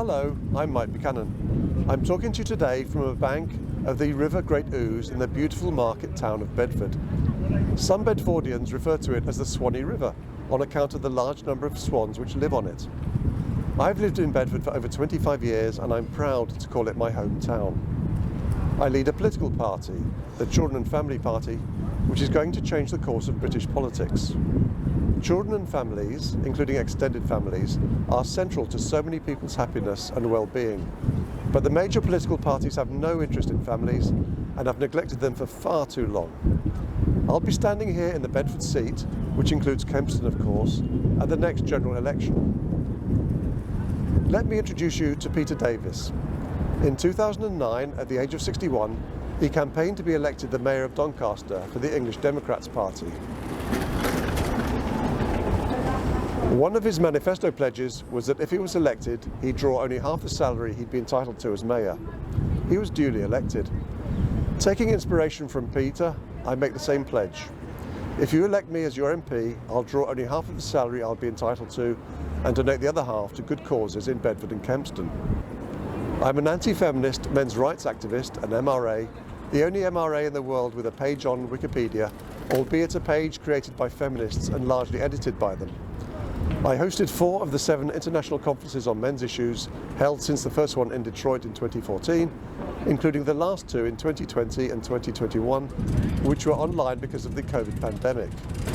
Hello, I'm Mike Buchanan. I'm talking to you today from a bank of the River Great Ouse in the beautiful market town of Bedford. Some Bedfordians refer to it as the Swanee River on account of the large number of swans which live on it. I've lived in Bedford for over 25 years and I'm proud to call it my hometown. I lead a political party, the Children and Family Party, which is going to change the course of British politics. Children and families, including extended families, are central to so many people's happiness and well-being. But the major political parties have no interest in families and have neglected them for far too long. I'll be standing here in the Bedford seat, which includes Kempston of course, at the next general election. Let me introduce you to Peter Davis. In 2009, at the age of 61, he campaigned to be elected the Mayor of Doncaster for the English Democrats Party. One of his manifesto pledges was that if he was elected, he'd draw only half the salary he'd be entitled to as mayor. He was duly elected. Taking inspiration from Peter, I make the same pledge. If you elect me as your MP, I'll draw only half of the salary I'll be entitled to and donate the other half to good causes in Bedford and Kempston. I'm an anti-feminist men's rights activist, an MRA, the only MRA in the world with a page on Wikipedia, albeit a page created by feminists and largely edited by them. I hosted 4 of the 7 international conferences on men's issues held since the first one in Detroit in 2014, including the last 2 in 2020 and 2021, which were online because of the COVID pandemic.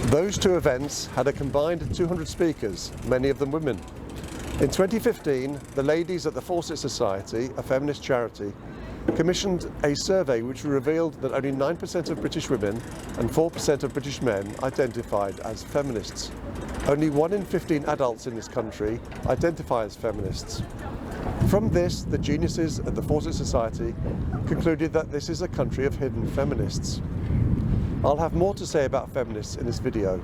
Those 2 events had a combined 200 speakers, many of them women. In 2015, the ladies at the Fawcett Society, a feminist charity, commissioned a survey which revealed that only 9% of British women and 4% of British men identified as feminists. Only 1 in 15 adults in this country identify as feminists. From this, the geniuses at the Fawcett Society concluded that this is a country of hidden feminists. I'll have more to say about feminists in this video.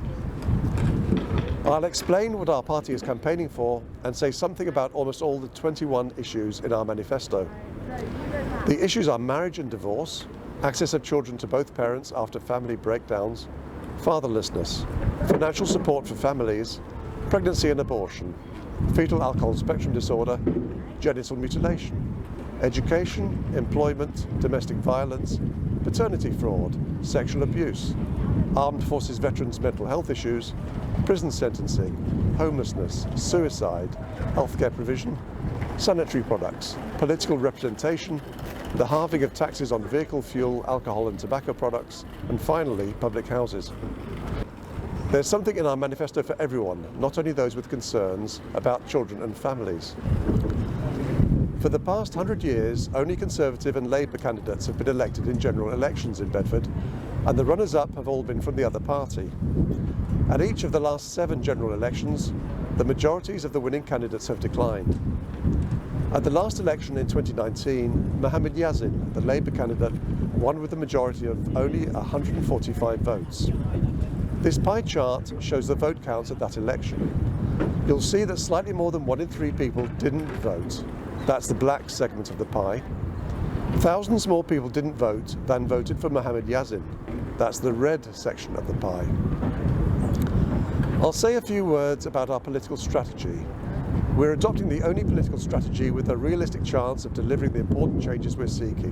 I'll explain what our party is campaigning for and say something about almost all the 21 issues in our manifesto. The issues are marriage and divorce, access of children to both parents after family breakdowns, fatherlessness, financial support for families, pregnancy and abortion, fetal alcohol spectrum disorder, genital mutilation, education, employment, domestic violence, paternity fraud, sexual abuse, armed forces veterans' mental health issues, prison sentencing, homelessness, suicide, healthcare provision, sanitary products, political representation, the halving of taxes on vehicle fuel, alcohol and tobacco products, and finally, public houses. There's something in our manifesto for everyone, not only those with concerns about children and families. For the past 100 years, only Conservative and Labour candidates have been elected in general elections in Bedford, and the runners-up have all been from the other party. At each of the last 7 general elections, the majorities of the winning candidates have declined. At the last election in 2019, Mohammed Yazin, the Labour candidate, won with a majority of only 145 votes. This pie chart shows the vote counts at that election. You'll see that slightly more than 1 in 3 people didn't vote. That's the black segment of the pie. Thousands more people didn't vote than voted for Mohammed Yazin. That's the red section of the pie. I'll say a few words about our political strategy. We're adopting the only political strategy with a realistic chance of delivering the important changes we're seeking.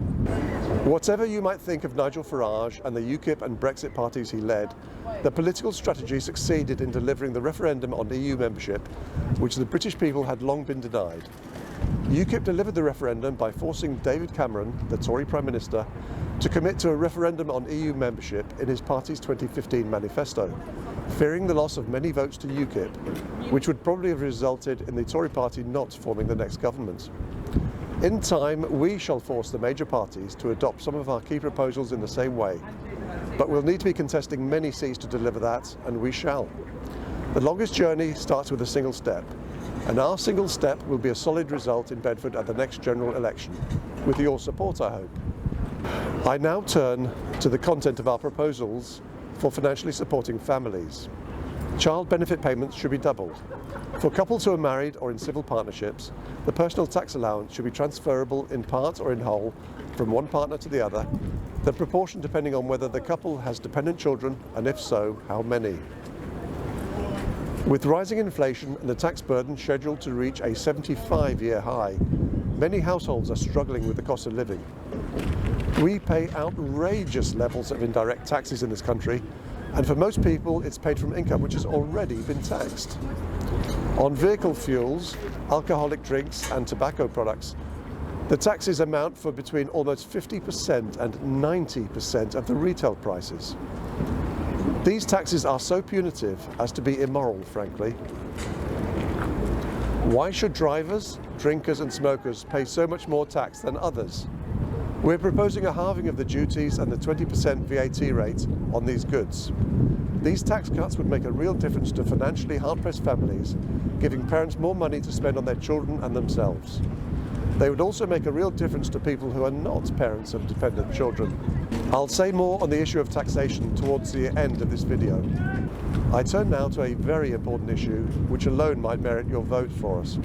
Whatever you might think of Nigel Farage and the UKIP and Brexit parties he led, the political strategy succeeded in delivering the referendum on EU membership, which the British people had long been denied. UKIP delivered the referendum by forcing David Cameron, the Tory Prime Minister, to commit to a referendum on EU membership in his party's 2015 manifesto, fearing the loss of many votes to UKIP, which would probably have resulted in the Tory party not forming the next government. In time, we shall force the major parties to adopt some of our key proposals in the same way, but we'll need to be contesting many seats to deliver that, and we shall. The longest journey starts with a single step, and our single step will be a solid result in Bedford at the next general election, with your support, I hope. I now turn to the content of our proposals for financially supporting families. Child benefit payments should be doubled. For couples who are married or in civil partnerships, the personal tax allowance should be transferable in part or in whole from one partner to the other, the proportion depending on whether the couple has dependent children, and if so, how many. With rising inflation and the tax burden scheduled to reach a 75-year high, many households are struggling with the cost of living. We pay outrageous levels of indirect taxes in this country, and for most people it's paid from income which has already been taxed. On vehicle fuels, alcoholic drinks and tobacco products, the taxes amount for between almost 50% and 90% of the retail prices. These taxes are so punitive as to be immoral, frankly. Why should drivers, drinkers and smokers pay so much more tax than others? We're proposing a halving of the duties and the 20% VAT rate on these goods. These tax cuts would make a real difference to financially hard-pressed families, giving parents more money to spend on their children and themselves. They would also make a real difference to people who are not parents of dependent children. I'll say more on the issue of taxation towards the end of this video. I turn now to a very important issue which alone might merit your vote for us.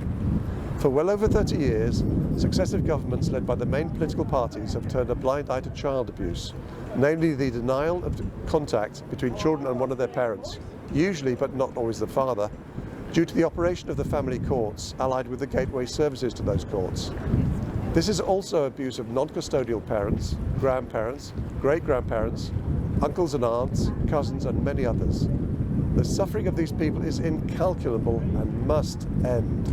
For well over 30 years, successive governments led by the main political parties have turned a blind eye to child abuse, namely the denial of contact between children and one of their parents, usually but not always the father, due to the operation of the family courts, allied with the gateway services to those courts. This is also abuse of non-custodial parents, grandparents, great-grandparents, uncles and aunts, cousins and many others. The suffering of these people is incalculable and must end.